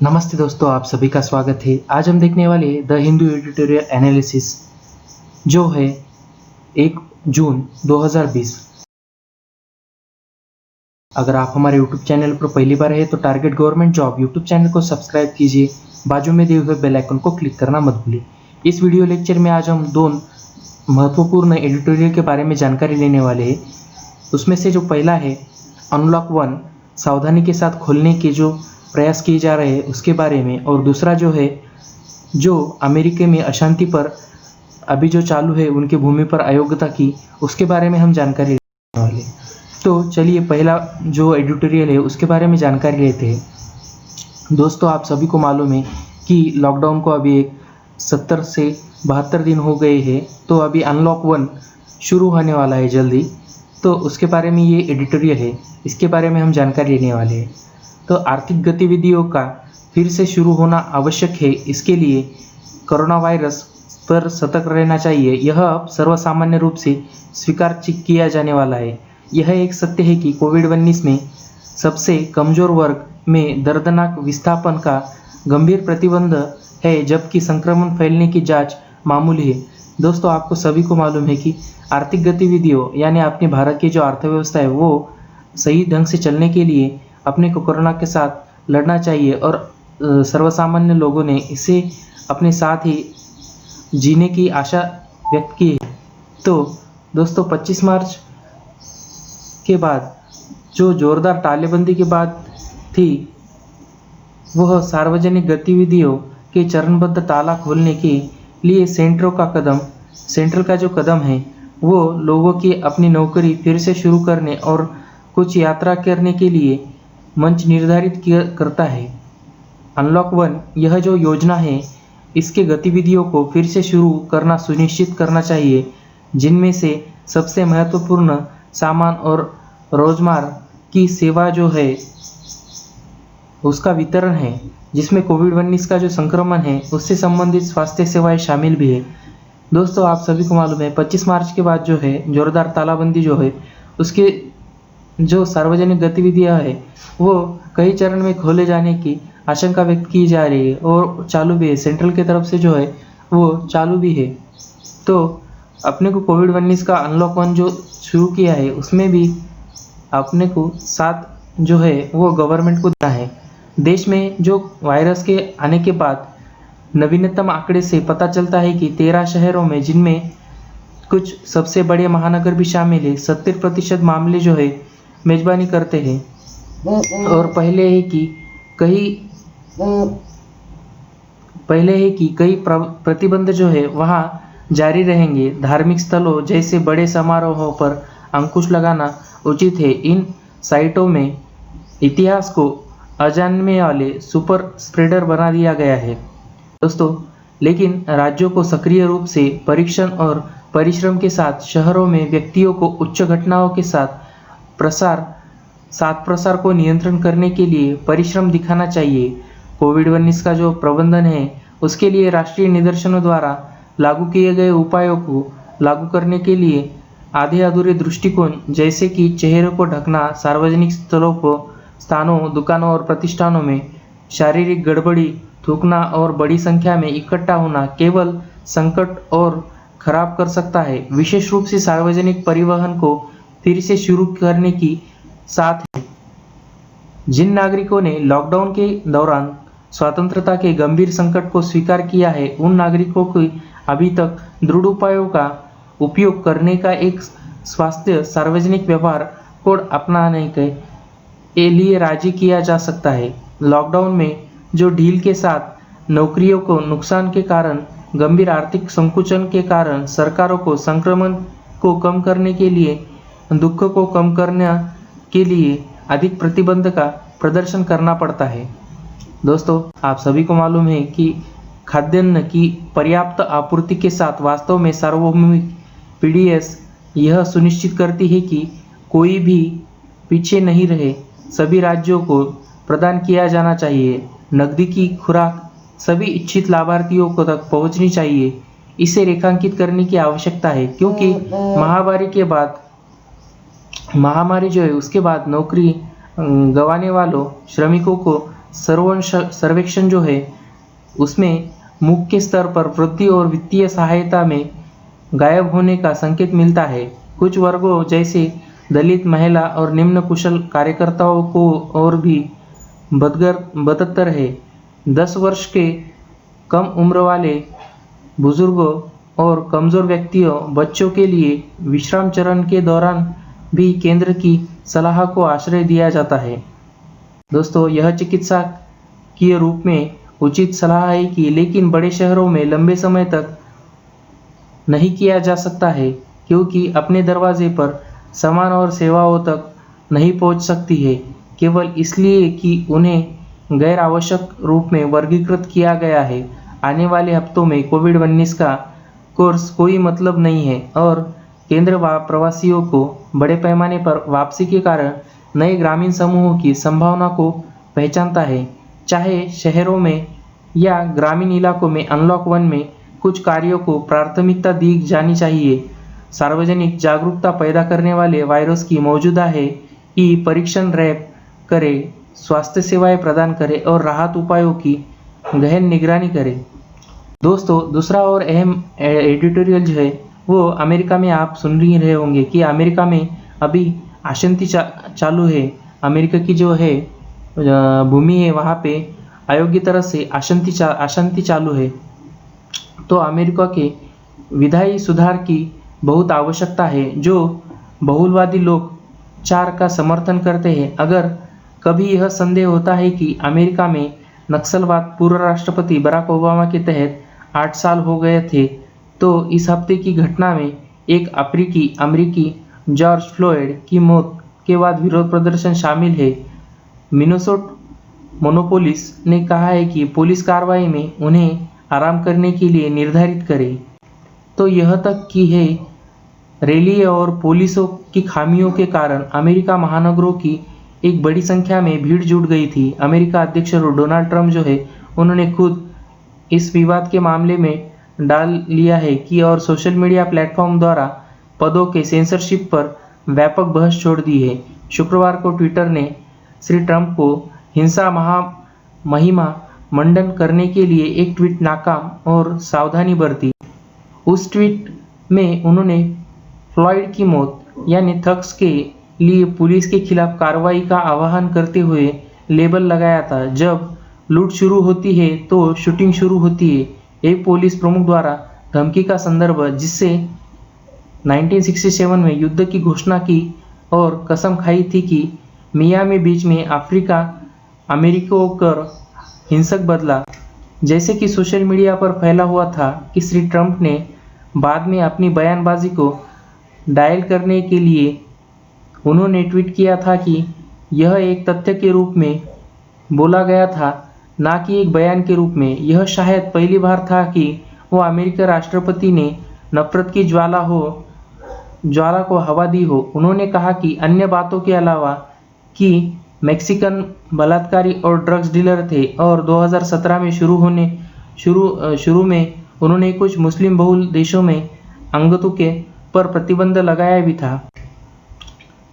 नमस्ते दोस्तों, आप सभी का स्वागत है। आज हम देखने वाले द हिंदू एडिटोरियल एनालिसिस जो है 1 जून 2020। अगर आप हमारे YouTube चैनल पर पहली बार है तो target government job YouTube channel को सब्सक्राइब कीजिए, बाजू में दिए हुए बेल आइकन को क्लिक करना मत भूलिए। इस वीडियो लेक्चर में आज हम 2 महत्वपूर्ण एडिटोरियल के बारे में जानकारी लेने वाले हैं। उसमें से जो पहला है अनलॉक 1 सावधानी के साथ खोलने के जो प्रयास किए जा रहे हैं उसके बारे में, और दूसरा जो है जो अमेरिका में अशांति पर अभी जो चालू है उनकी भूमि पर अयोग्यता की, उसके बारे में हम जानकारी लेने वाले। तो चलिए पहला जो एडिटोरियल है उसके बारे में जानकारी लेते हैं। दोस्तों, आप सभी को मालूम है कि लॉकडाउन को अभी 70 से 72 दिन हो गए हैं, तो अभी अनलॉक 1 शुरू होने वाला है जल्दी। तो उसके बारे में ये एडिटोरियल है, इसके बारे में हम जानकारी लेने वाले हैं। तो आर्थिक गतिविधियों का फिर से शुरू होना आवश्यक है, इसके लिए कोरोना वायरस पर सतर्क रहना चाहिए। यह अब सर्वसामान्य रूप से स्वीकार किया जाने वाला है। यह एक सत्य है कि कोविड-19 में सबसे कमज़ोर वर्ग में दर्दनाक विस्थापन का गंभीर प्रतिबंध है, जबकि संक्रमण फैलने की जांच मामूली है। दोस्तों, आपको सभी को मालूम है कि आर्थिक गतिविधियों यानी अपने भारत की जो अर्थव्यवस्था है वो सही ढंग से चलने के लिए अपने को कोरोना के साथ लड़ना चाहिए, और सर्वसामान्य लोगों ने इसे अपने साथ ही जीने की आशा व्यक्त की है। तो दोस्तों, 25 मार्च के बाद जो जोरदार तालेबंदी की बात थी, वह सार्वजनिक गतिविधियों के चरणबद्ध ताला खोलने के लिए सेंट्रल का जो कदम है वो लोगों की अपनी नौकरी फिर से शुरू करने और कुछ यात्रा करने के लिए मंच निर्धारित करता है। अनलॉक 1 यह जो योजना है इसके गतिविधियों को फिर से शुरू करना सुनिश्चित करना चाहिए, जिनमें से सबसे महत्वपूर्ण सामान और रोजमर्रा की सेवा जो है उसका वितरण है, जिसमें कोविड-19 का जो संक्रमण है उससे संबंधित स्वास्थ्य सेवाएं शामिल भी है। दोस्तों, आप सभी को मालूम है 25 मार्च के बाद जो है जोरदार तालाबंदी जो है उसके जो सार्वजनिक गतिविधियां है वो कई चरण में खोले जाने की आशंका व्यक्त की जा रही है और चालू भी है। सेंट्रल की तरफ से जो है वो चालू भी है। तो अपने को कोविड-19 का अनलॉक 1 जो शुरू किया है उसमें भी अपने को साथ जो है वो गवर्नमेंट को देना है। देश में जो वायरस के आने के बाद नवीनतम आंकड़े से पता चलता है कि 13 शहरों में, जिनमें कुछ सबसे बड़े महानगर भी शामिल है, 70% मामले जो है मेजबानी करते हैं। और पहले है कि कई प्रतिबंध जो है वहाँ जारी रहेंगे। धार्मिक स्थलों जैसे बड़े समारोहों पर अंकुश लगाना उचित है। इन साइटों में इतिहास को अजानने वाले सुपर स्प्रेडर बना दिया गया है दोस्तों। लेकिन राज्यों को सक्रिय रूप से परीक्षण और परिश्रम के साथ शहरों में व्यक्तियों को उच्च घटनाओं के साथ प्रसार को नियंत्रण करने के लिए परिश्रम दिखाना चाहिए। कोविड-19 का जो प्रबंधन है उसके लिए राष्ट्रीय निदर्शनों द्वारा लागू किए गए उपायों को लागू करने के लिए आधे अधूरे दृष्टिकोण, जैसे कि चेहरे को ढकना, सार्वजनिक स्थानों, दुकानों और प्रतिष्ठानों में शारीरिक गड़बड़ी, थूकना और बड़ी संख्या में इकट्ठा होना केवल संकट और खराब कर सकता है। विशेष रूप से सार्वजनिक परिवहन को फिर से शुरू करने की साथ ही जिन नागरिकों ने लॉकडाउन के दौरान स्वतंत्रता के गंभीर संकट को स्वीकार किया है, उन नागरिकों को अभी तक दृढ़ उपायों का उपयोग करने का एक स्वास्थ्य सार्वजनिक व्यवहार कोड अपनाने के लिए राजी किया जा सकता है। लॉकडाउन में जो ढील के साथ नौकरियों को नुकसान के कारण, गंभीर आर्थिक संकुचन के कारण सरकारों को संक्रमण को कम करने के लिए, दुख को कम करने के लिए अधिक प्रतिबंध का प्रदर्शन करना पड़ता है। दोस्तों, आप सभी को मालूम है कि खाद्यान्न की पर्याप्त आपूर्ति के साथ वास्तव में सार्वभौमिक पीडीएस यह सुनिश्चित करती है कि कोई भी पीछे नहीं रहे। सभी राज्यों को प्रदान किया जाना चाहिए। नकदी की खुराक सभी इच्छित लाभार्थियों को तक पहुंचनी चाहिए। इसे रेखांकित करने की आवश्यकता है, क्योंकि महामारी जो है उसके बाद नौकरी गंवाने वालों श्रमिकों को सर्वेक्षण जो है उसमें मुख्य स्तर पर वृद्धि और वित्तीय सहायता में गायब होने का संकेत मिलता है। कुछ वर्गों जैसे दलित, महिला और निम्न कुशल कार्यकर्ताओं को और भी बदतर है। 10 वर्ष के कम उम्र वाले बुजुर्गों और कमज़ोर व्यक्तियों, बच्चों के लिए विश्राम चरण के दौरान भी केंद्र की सलाह को आश्रय दिया जाता है। दोस्तों, यह चिकित्सकीय रूप में उचित सलाह है कि लेकिन बड़े शहरों में लंबे समय तक नहीं किया जा सकता है, क्योंकि अपने दरवाजे पर सामान और सेवाओं तक नहीं पहुंच सकती है, केवल इसलिए कि उन्हें गैर आवश्यक रूप में वर्गीकृत किया गया है। आने वाले हफ्तों में कोविड-19 का कोर्स कोई मतलब नहीं है और केंद्र प्रवासियों को बड़े पैमाने पर वापसी के कारण नए ग्रामीण समूहों की संभावना को पहचानता है। चाहे शहरों में या ग्रामीण इलाकों में अनलॉक 1 में कुछ कार्यों को प्राथमिकता दी जानी चाहिए। सार्वजनिक जागरूकता पैदा करने वाले वायरस की मौजूदा है कि परीक्षण रैप करे, स्वास्थ्य सेवाएं प्रदान करे और राहत उपायों की गहन निगरानी करे। दोस्तों, दूसरा और अहम एडिटोरियल जो है वो अमेरिका में आप सुन ही रहे होंगे कि अमेरिका में अभी अशांति चालू है। अमेरिका की जो है भूमि है वहाँ पे अयोग्य तरह से अशांति चालू है। तो अमेरिका के विधायी सुधार की बहुत आवश्यकता है, जो बहुलवादी लोग 4 का समर्थन करते हैं। अगर कभी यह संदेह होता है कि अमेरिका में नक्सलवाद पूर्व राष्ट्रपति बराक ओबामा के तहत 8 साल हो गए थे, तो इस हफ्ते की घटना में एक अमेरिकी जॉर्ज फ्लॉयड की मौत के बाद विरोध प्रदर्शन शामिल है। मिनेसोटा मोनोपोलिस ने कहा है कि पुलिस कार्रवाई में उन्हें आराम करने के लिए निर्धारित करे। तो यह तक कि है रैली और पुलिसों की खामियों के कारण अमेरिका महानगरों की एक बड़ी संख्या में भीड़ जुट गई थी। अमेरिका अध्यक्ष डोनाल्ड ट्रंप जो है उन्होंने खुद इस विवाद के मामले में डाल लिया है कि और सोशल मीडिया प्लेटफॉर्म द्वारा पदों के सेंसरशिप पर व्यापक बहस छोड़ दी है। शुक्रवार को ट्विटर ने श्री ट्रंप को हिंसा महिमा मंडन करने के लिए एक ट्वीट नाकाम और सावधानी बरती। उस ट्वीट में उन्होंने फ्लॉयड की मौत यानी थग्स के लिए पुलिस के खिलाफ कार्रवाई का आह्वान करते हुए लेबल लगाया था। जब लूट शुरू होती है तो शूटिंग शुरू होती है, एक पुलिस प्रमुख द्वारा धमकी का संदर्भ, जिससे 1967 में युद्ध की घोषणा की और कसम खाई थी कि मियामी बीच में अमेरिकियों कर हिंसक बदला, जैसे कि सोशल मीडिया पर फैला हुआ था कि श्री ट्रंप ने बाद में अपनी बयानबाजी को डायल करने के लिए उन्होंने ट्वीट किया था कि यह एक तथ्य के रूप में बोला गया था, ना कि एक बयान के रूप में। यह शायद पहली बार था कि वो अमेरिकी राष्ट्रपति ने नफरत की ज्वाला को हवा दी हो। उन्होंने कहा कि अन्य बातों के अलावा कि मैक्सिकन बलात्कारी और ड्रग्स डीलर थे और 2017 में शुरू में उन्होंने कुछ मुस्लिम बहुल देशों में अंगतों के पर प्रतिबंध लगाया भी था।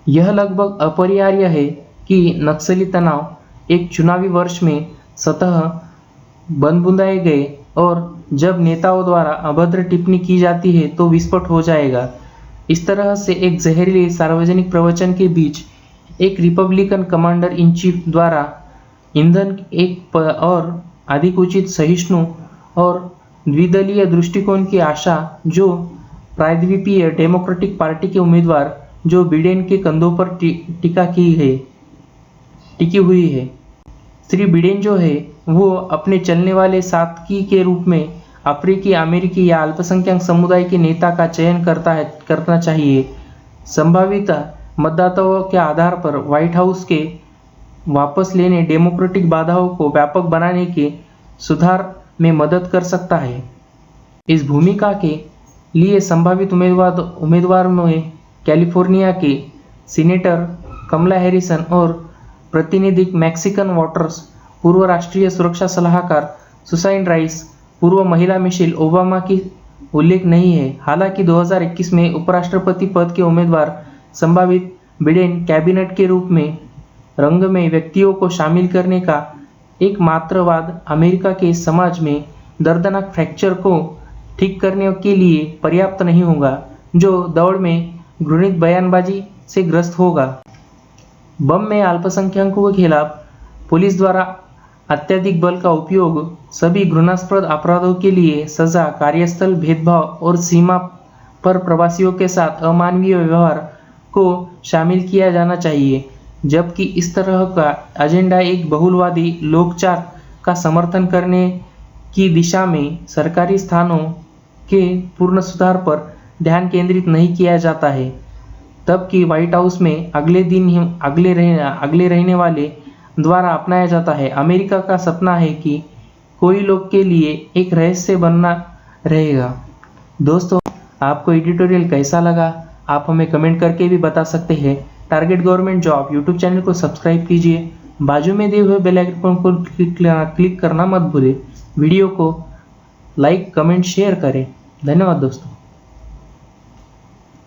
यह लगभग अपरिहार्य है कि नक्सली तनाव एक चुनावी वर्ष में सतह बुंदाए गए और जब नेताओं द्वारा अभद्र टिप्पणी की जाती है तो विस्फोट हो जाएगा। इस तरह से एक जहरीले सार्वजनिक प्रवचन के बीच एक रिपब्लिकन कमांडर इन चीफ द्वारा ईंधन एक और अधिक उचित, सहिष्णु और द्विदलीय दृष्टिकोण की आशा, जो प्रायद्वीपीय डेमोक्रेटिक पार्टी के उम्मीदवार जो बिडेन के कंधों पर टिकी हुई है। श्री बिडेन जो है वो अपने चलने वाले साथी के रूप में अफ्रीकी अमेरिकी या अल्पसंख्यक समुदाय के नेता का चयन करना चाहिए। संभावित मतदाताओं के आधार पर व्हाइट हाउस के वापस लेने डेमोक्रेटिक बाधाओं को व्यापक बनाने के सुधार में मदद कर सकता है। इस भूमिका के लिए संभावित उम्मीदवार में कैलिफोर्निया के सीनेटर कमला हैरिसन और प्रतिनिधि मैक्सिकन वॉटर्स पूर्व राष्ट्रीय सुरक्षा सलाहकार सुसान राइस, पूर्व महिला मिशेल ओबामा की उल्लेख नहीं है। हालांकि 2021 में उपराष्ट्रपति पद के उम्मीदवार संभावित बिडेन कैबिनेट के रूप में रंग में व्यक्तियों को शामिल करने का एक मात्रवाद अमेरिका के समाज में दर्दनाक फ्रैक्चर को ठीक करने के लिए पर्याप्त नहीं होगा, जो दौड़ में घृणित बयानबाजी से ग्रस्त होगा। बम में अल्पसंख्यकों के खिलाफ पुलिस द्वारा अत्यधिक बल का उपयोग सभी घृणास्पद अपराधों के लिए सजा, कार्यस्थल भेदभाव और सीमा पर प्रवासियों के साथ अमानवीय व्यवहार को शामिल किया जाना चाहिए, जबकि इस तरह का एजेंडा एक बहुलवादी लोकचार का समर्थन करने की दिशा में सरकारी स्थानों के पूर्ण सुधार पर ध्यान केंद्रित नहीं किया जाता है। तब कि व्हाइट हाउस में अगले रहने वाले द्वारा अपनाया जाता है। अमेरिका का सपना है कि कोई लोग के लिए एक रहस्य बनना रहेगा। दोस्तों, आपको एडिटोरियल कैसा लगा आप हमें कमेंट करके भी बता सकते हैं। Target government job YouTube channel को सब्सक्राइब कीजिए, बाजू में दिए हुए बेल आइकन को क्लिक करना मत भूलें। वीडियो को लाइक, कमेंट, शेयर करें। धन्यवाद दोस्तों।